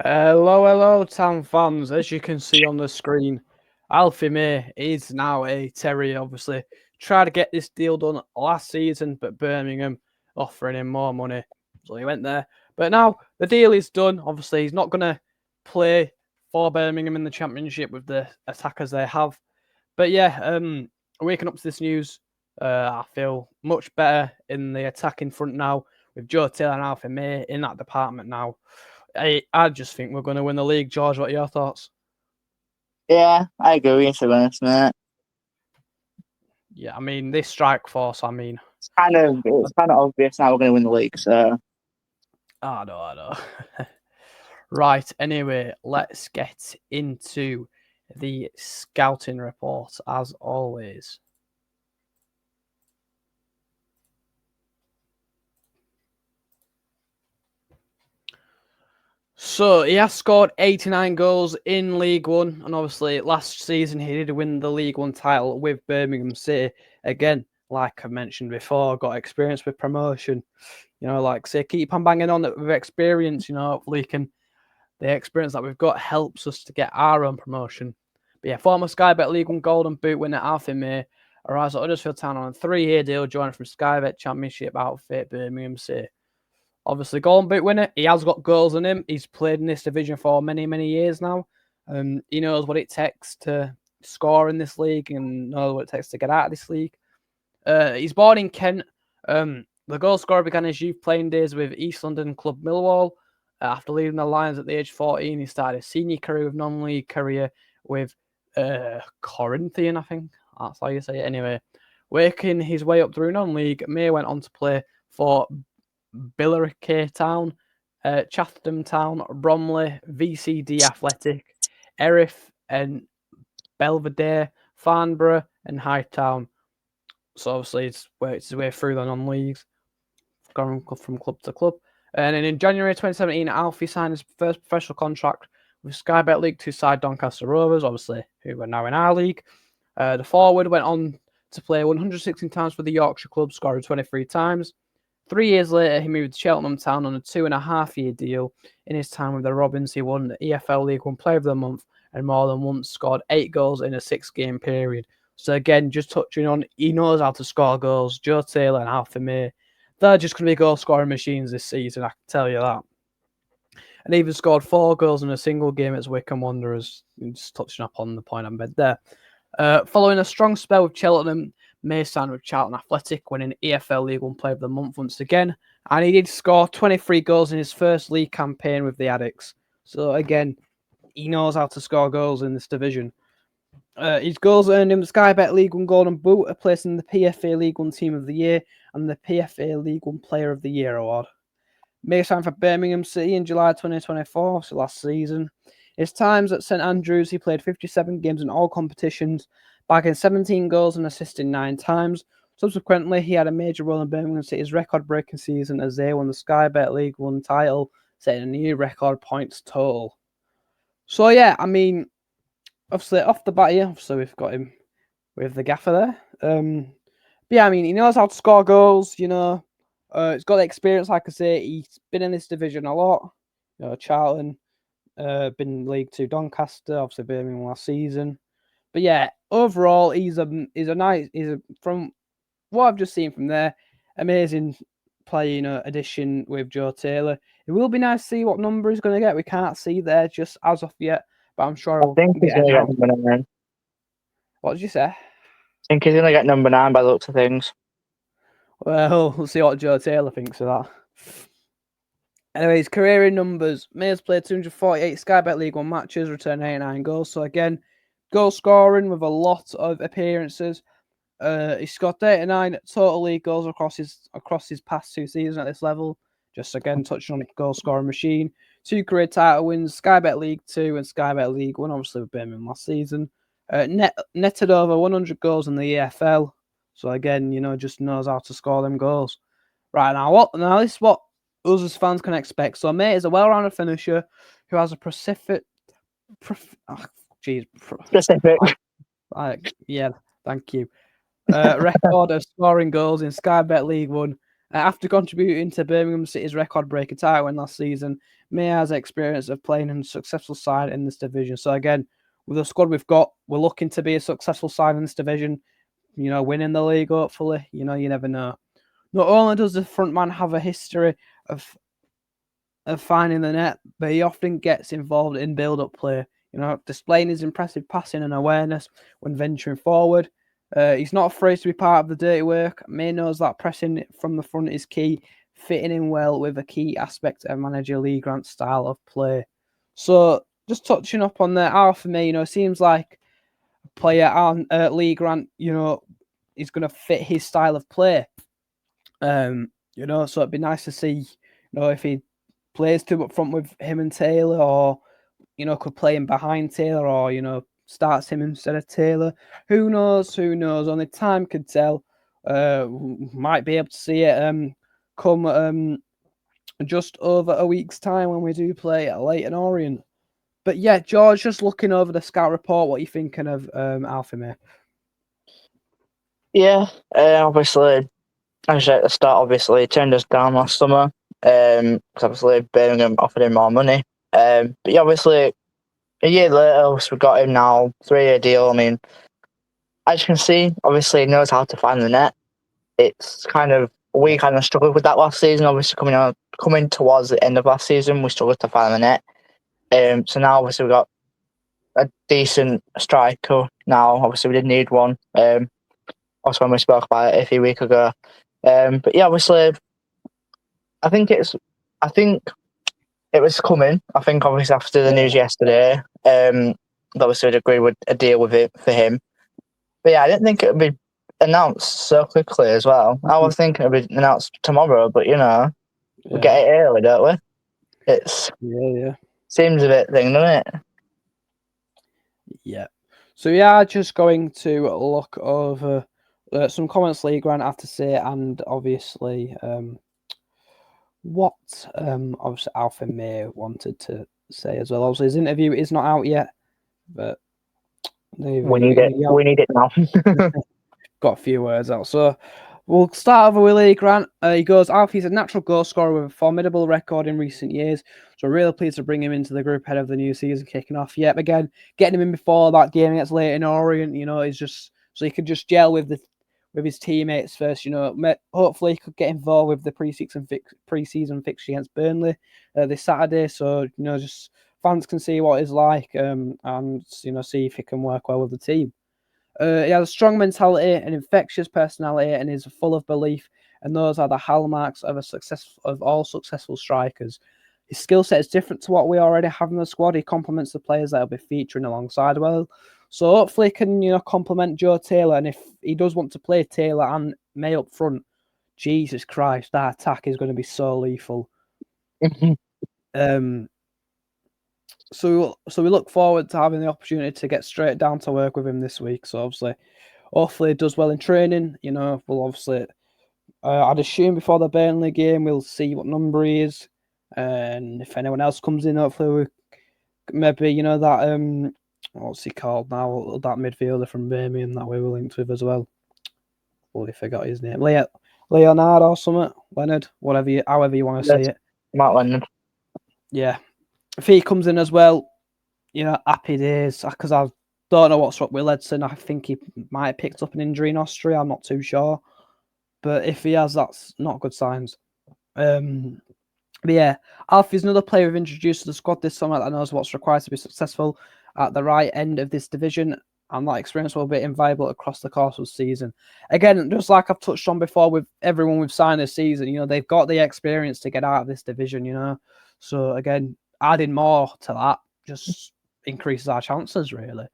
Hello, Town fans. As you can see on the screen, Alfie May is now a Terrier. Obviously, tried to get this deal done last season, but Birmingham offering him more money, so he went there. But now the deal is done. Obviously, he's not going to play for Birmingham in the Championship with the attackers they have. But yeah, waking up to this news, I feel much better in the attacking front now with Joe Taylor and Alfie May in that department now. I just think we're going to win the league. George, what are your thoughts? Yeah, I agree, to be honest, mate. Yeah, I mean, this strike force, It's kind of obvious now we're going to win the league. So I know. Right, anyway, let's get into the scouting report as always. So he has scored 89 goals in League One, and obviously last season he did win the League One title with Birmingham City. Again, like I mentioned before, got experience with promotion. Like say, keep on banging on it with experience. Hopefully the experience that we've got helps us to get our own promotion. But yeah, former Sky Bet League One Golden Boot winner Alfie May arrives at Huddersfield Town on a 3-year deal, joining from Sky Bet Championship outfit Birmingham City. Obviously, Golden Boot winner. He has got goals in him. He's played in this division for many, many years now. He knows what it takes to score in this league and knows what it takes to get out of this league. He's born in Kent. The goal scorer began his youth playing days with East London club Millwall. After leaving the Lions at the age of 14, he started a senior career with non-league career with Corinthian, I think. That's how you say it. Anyway, working his way up through non-league, May went on to play for Billericay Town, Chatham Town, Bromley, VCD Athletic, Erith and Belvedere, Farnborough and Hightown. So obviously it's worked his way through the non-leagues, gone from club to club. And then in January 2017, Alfie signed his first professional contract with Sky Bet League 2 side Doncaster Rovers, obviously, who are now in our league. The forward went on to play 116 times for the Yorkshire club, scoring 23 times. 3 years later, he moved to Cheltenham Town on a 2.5-year deal. In his time with the Robins, he won the EFL League One Player of the Month and more than once scored 8 goals in a 6-game period. So again, just touching on, he knows how to score goals. Joe Taylor and Alfie May, they're just going to be goal-scoring machines this season, I can tell you that. And even scored 4 goals in a single game as Wycombe Wanderers, just touching up on the point I made there. Following a strong spell with Cheltenham, May signed with Charlton Athletic, winning EFL League One Player of the Month once again. And he did score 23 goals in his first league campaign with the Addicts. So again, he knows how to score goals in this division. His goals earned him the Sky Bet League One Golden Boot, a place in the PFA League One Team of the Year and the PFA League One Player of the Year award. May signed for Birmingham City in July 2024, so last season. His times at St Andrews, he played 57 games in all competitions, bagging 17 goals and assisting 9 times. Subsequently, he had a major role in Birmingham City's record-breaking season as they won the Sky Bet League One title, setting a new record points total. So yeah, I mean, obviously off the bat here, obviously we've got him with the gaffer there. But yeah, I mean, he knows how to score goals, he's got the experience, like I say. He's been in this division a lot. Charlton, been in League Two, Doncaster, obviously Birmingham last season. But yeah, overall, from what I've just seen from there, amazing player, addition with Joe Taylor. It will be nice to see what number he's going to get. We can't see there just as of yet, but I'm sure I he'll think he's get going to get announced. number 9. What did you say? I think he's going to get number 9 by the looks of things. Well, we'll see what Joe Taylor thinks of that. Anyways, career in numbers. May's played 248 Sky Bet League One matches, returned 89 goals. So again, goal scoring with a lot of appearances. He scored 39 total league goals across his past 2 seasons at this level. Just again touching on the goal scoring machine. 2 career title wins, Sky Bet League 2 and Sky Bet League 1, obviously with Birmingham last season. Netted over 100 goals in the EFL. So again, just knows how to score them goals. Right, now this is what us as fans can expect. So May is a well-rounded finisher who has a specific. Yeah, thank you. Record of scoring goals in Sky Bet League One After contributing to Birmingham City's record-breaking title win last season, May has experience of playing in a successful side in this division. So again, with the squad we've got, we're looking to be a successful side in this division. Winning the league, hopefully. You never know. Not only does the front man have a history of finding the net, but he often gets involved in build-up play. Displaying his impressive passing and awareness when venturing forward. He's not afraid to be part of the dirty work. May knows that pressing from the front is key, fitting in well with a key aspect of manager Willie Grant's style of play. So, just touching up on that, Alfie May, seems like a player on Willie Grant, is going to fit his style of play. So it'd be nice to see, if he plays two up front with him and Taylor, or could play him behind Taylor, or starts him instead of Taylor. Who knows? Only time could tell. Might be able to see it come just over a week's time when we do play at Leyton Orient. But yeah, George, just looking over the scout report, what are you thinking of Alfie May? Yeah, obviously, as at the start, obviously, he turned us down last summer because obviously Birmingham offered him more money. But yeah, obviously, a year later, we got him now, 3-year deal. I mean, as you can see, obviously, he knows how to find the net. We kind of struggled with that last season. Obviously, coming towards the end of last season, we struggled to find the net. So now, obviously, we've got a decent striker now. Obviously, we did need one. Also, when we spoke about it a few weeks ago. But yeah, obviously, I think it was coming. I think obviously after the news yesterday, obviously we'd agree with a deal with it for him. But yeah, I didn't think it would be announced so quickly as well. I was thinking it would be announced tomorrow, but we get it early, don't we? It's seems a bit thing, doesn't it? Yeah. So we are just going to look over some comments Willie Grant have to say, and obviously what obviously Alfie May wanted to say as well. Obviously his interview is not out yet, but we need it. We need it now. Got a few words out. So we'll start with Willie Grant. He goes, Alfie's a natural goal scorer with a formidable record in recent years. So really pleased to bring him into the group ahead of the new season kicking off. Yep, again, getting him in before that game against Leyton Orient, is just so he could just gel with his teammates first. Hopefully he could get involved with the pre-season fixture against Burnley this Saturday. So just fans can see what it's like and see if he can work well with the team. He has a strong mentality, an infectious personality, and is full of belief. And those are the hallmarks of all successful strikers. His skill set is different to what we already have in the squad. He complements the players that will be featuring alongside well. So hopefully he can complement Joe Taylor. And if he does want to play Taylor and May up front, Jesus Christ, that attack is going to be so lethal. So we look forward to having the opportunity to get straight down to work with him this week. So obviously, hopefully he does well in training. We'll obviously, I'd assume before the Burnley game, we'll see what number he is. And if anyone else comes in, hopefully we maybe, that, what's he called now? That midfielder from Birmingham that we were linked with as well. Fully forgot his name. Leonard or something. Leonard, however you want to say it. Matt Leonard. Yeah. If he comes in as well, happy days. Because I don't know what's up with Edson. I think he might have picked up an injury in Austria. I'm not too sure. But if he has, that's not good signs. But yeah, Alfie's another player we've introduced to the squad this summer that knows what's required to be successful at the right end of this division. And that experience will be invaluable across the course of the season. Again, just like I've touched on before with everyone we've signed this season, they've got the experience to get out of this division, So again, adding more to that just increases our chances, really.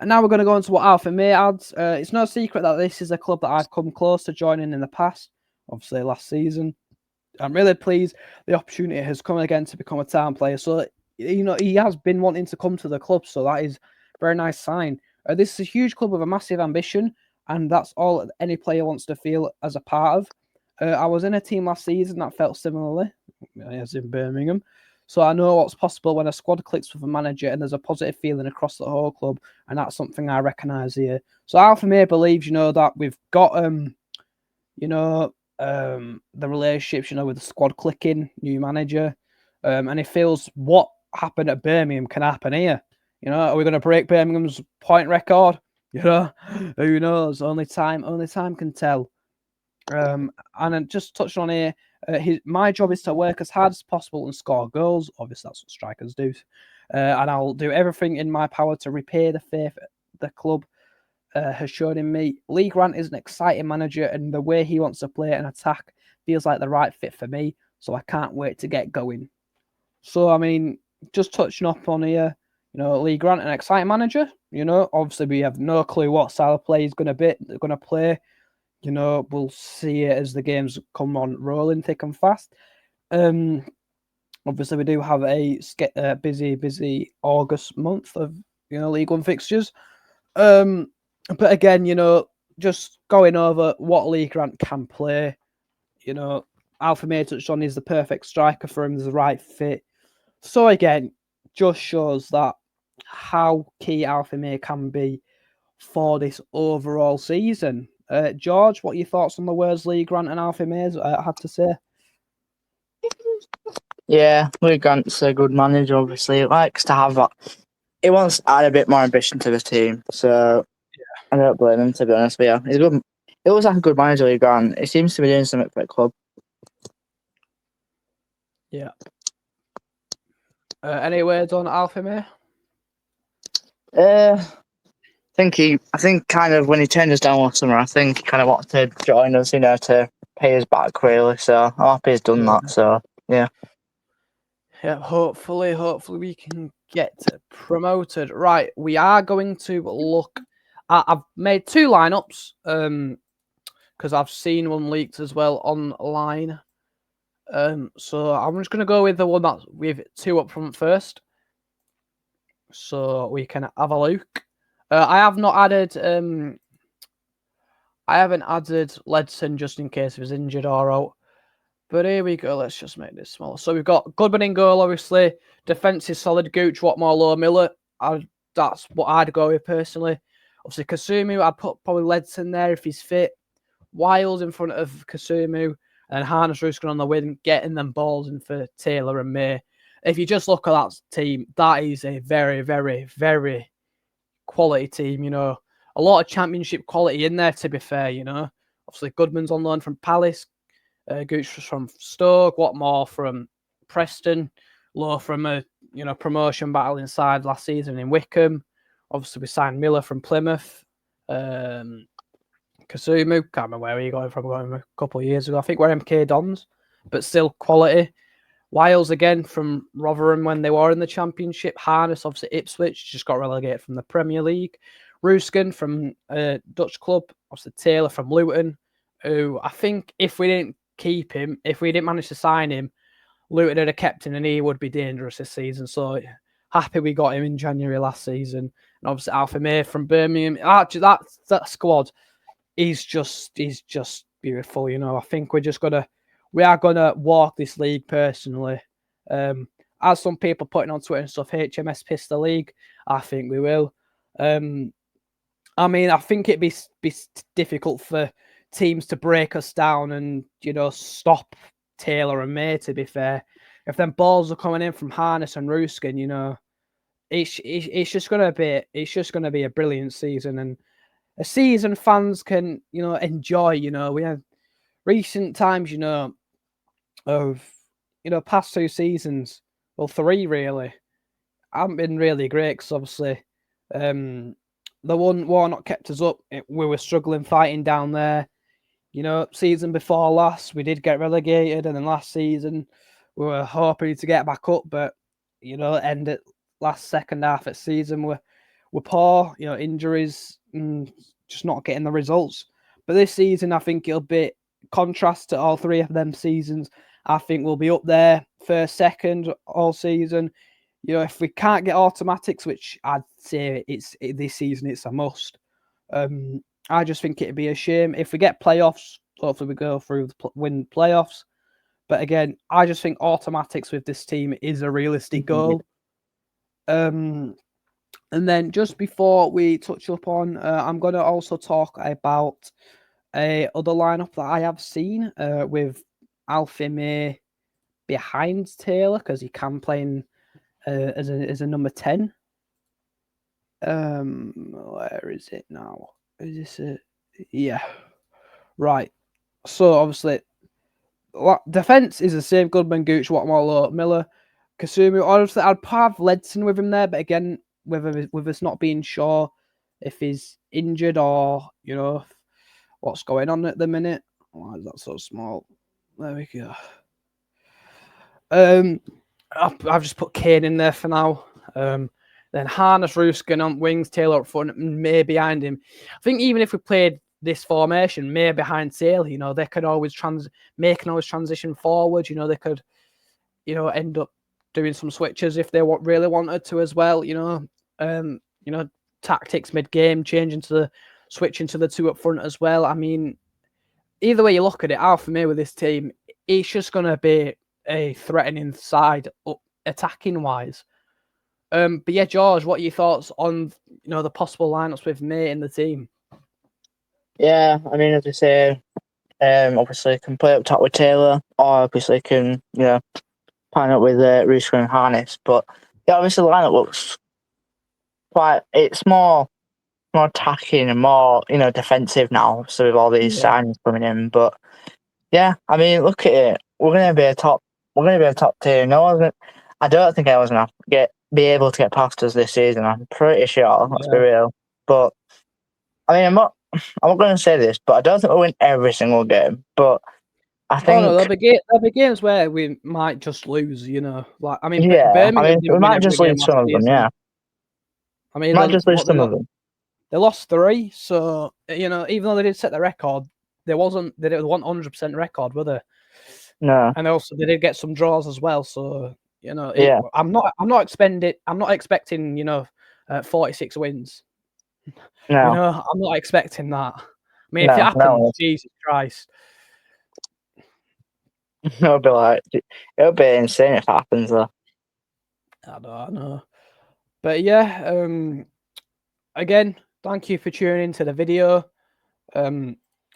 And now we're going to go into what Alfie May adds. It's no secret that this is a club that I've come close to joining in the past, obviously last season. I'm really pleased the opportunity has come again to become a Town player. So, he has been wanting to come to the club, so that is a very nice sign. This is a huge club with a massive ambition, and that's all any player wants to feel as a part of. I was in a team last season that felt similarly, as in Birmingham. So I know what's possible when a squad clicks with a manager and there's a positive feeling across the whole club, and that's something I recognise here. So Alfie May believes, that we've got, the relationships, with the squad clicking, new manager, and he feels what happened at Birmingham can happen here. Are we going to break Birmingham's point record? Who knows? Only time can tell. And just touching on here, my job is to work as hard as possible and score goals. Obviously, that's what strikers do. And I'll do everything in my power to repay the faith the club has shown in me. Willie Grant is an exciting manager, and the way he wants to play and attack feels like the right fit for me. So I can't wait to get going. So, I mean, just touching up on here, Willie Grant, an exciting manager. Obviously we have no clue what style of play he's going to play. We'll see it as the games come on rolling thick and fast. Obviously we do have a busy August month of League One fixtures. But again, just going over what Willie Grant can play. Alfie May touched on he's the perfect striker for him, the right fit. So again, just shows that how key Alfie May can be for this overall season. George, what are your thoughts on the words Willie Grant and Alfie May had to say? Yeah, Willie Grant's a good manager, obviously. He likes to have that. He wants to add a bit more ambition to the team, so I don't blame him, to be honest with you. He's good. He looks like a good manager, Willie Grant. He seems to be doing something for the club. Yeah. Any words on Alfie May? I think kind of when he turned us down last summer, I think he kind of wanted to join us, to pay us back, really. So I'm happy he's done that. So yeah. Yeah, hopefully we can get promoted. Right, we are going to look. I've made 2 lineups because I've seen one leaked as well online. So I'm just going to go with the one that's with 2 up front first, so we can have a look. I have not added. I haven't added Ledson just in case he was injured or out. But here we go. Let's just make this smaller. So we've got Goodman in goal, obviously. Defence is solid. Gooch, Watmore, Lowe, Miller. That's what I'd go with personally. Obviously, Kasumu, I'd put probably Ledson there if he's fit. Wiles in front of Kasumu. And Harness Ruskin on the wing, getting them balls in for Taylor and May. If you just look at that team, that is a very, very, very quality team. A lot of championship quality in there, to be fair. Obviously, Goodman's on loan from Palace. Gooch from Stoke, Watmore from Preston, Lowe from a promotion battle inside last season in Wickham. Obviously, we signed Miller from Plymouth. Kasumu, can't remember where he going from a couple of years ago. I think we're MK Dons, but still quality. Wiles again from Rotherham when they were in the Championship. Harness, obviously Ipswich, just got relegated from the Premier League. Ruskin from a Dutch club. Obviously Taylor from Luton, who I think if we didn't keep him, if we didn't manage to sign him, Luton would have kept him and he would be dangerous this season. So happy we got him in January last season. And obviously Alfie May from Birmingham. Actually, that squad is just beautiful. I think we are gonna walk this league personally. As some people putting on Twitter and stuff, HMS piss the league. I think we will. I think it'd be difficult for teams to break us down and stop Taylor and May. To be fair, if them balls are coming in from Harness and Ruskin, it's just gonna be a brilliant season and a season fans can enjoy. We have recent times of past 2 seasons, well 3 really, haven't been really great because obviously the one Warnock kept us up. We were struggling fighting down there. Season before last, we did get relegated, and then last season we were hoping to get back up, but end at last second half of season we're poor. Injuries and just not getting the results. But this season, I think it'll be contrast to all 3 of them seasons. I think we'll be up there first, second all season. If we can't get automatics, which I'd say this season, it's a must. I just think it'd be a shame if we get playoffs. Hopefully, we go through win playoffs. But again, I just think automatics with this team is a realistic goal. And then just before we touch up on, I'm going to also talk about a other lineup that I have seen with Alfie May behind Taylor because he can play in, as a number 10. Where is it now? Is this yeah, right. So obviously, defense is the same: Goodman, Gooch, Watmore, Miller, Kasumi. Honestly, I'd have Ledson with him there, but again, with us not being sure if he's injured or what's going on at the minute. Why is that so small? There we go. I've just put Kane in there for now. Then Harness, Ruskin on wings, Taylor up front, and May behind him. I think even if we played this formation, May behind Taylor, they could always transition forward. They could, end up doing some switches if they really wanted to as well. Tactics mid-game, switching to the two up front as well. I mean, either way you look at it, Alfie May with this team, it's just going to be a threatening side attacking wise. But yeah, George, what are your thoughts on the possible lineups with May in the team? Yeah, I mean, as you say, obviously can play up top with Taylor, or obviously can pan up with Ruskin and Harness. But yeah, obviously the lineup looks it's more attacking and more defensive now. So with all these signings coming in, but yeah, I mean, look at it. We're gonna be a top tier. I don't think anyone's gonna be able to get past us this season. I'm pretty sure. Let's be real. But I mean, I'm not going to say this, but I don't think we'll win every single game. But I think there'll be games where we might just lose. Birmingham. We might just lose some of them. Yeah, I mean, might just lose some of them. They lost 3, so even though they did set the record, they weren't 100% record, were they? No. And also they did get some draws as well. So I'm not expecting 46 wins. No. I'm not expecting that. I mean, if it happens, Jesus Christ. It'll be insane if it happens though. I know. But yeah, again, thank you for tuning into the video.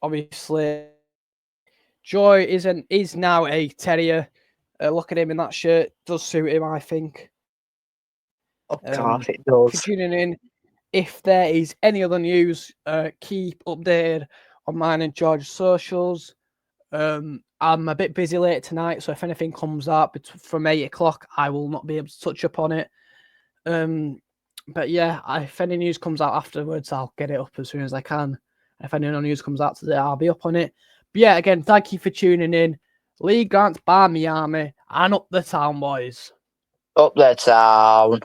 Obviously, Joy is now a Terrier. Look at him in that shirt. Does suit him, I think. Oh God, it does. For tuning in. If there is any other news, keep updated on mine and George's socials. I'm a bit busy late tonight, so if anything comes up from 8 o'clock, I will not be able to touch upon it. But yeah, if any news comes out afterwards, I'll get it up as soon as I can. If any news comes out today, I'll be up on it. But yeah, again, thank you for tuning in. Willie Grant, bar me army, and up the town, boys. Up the town.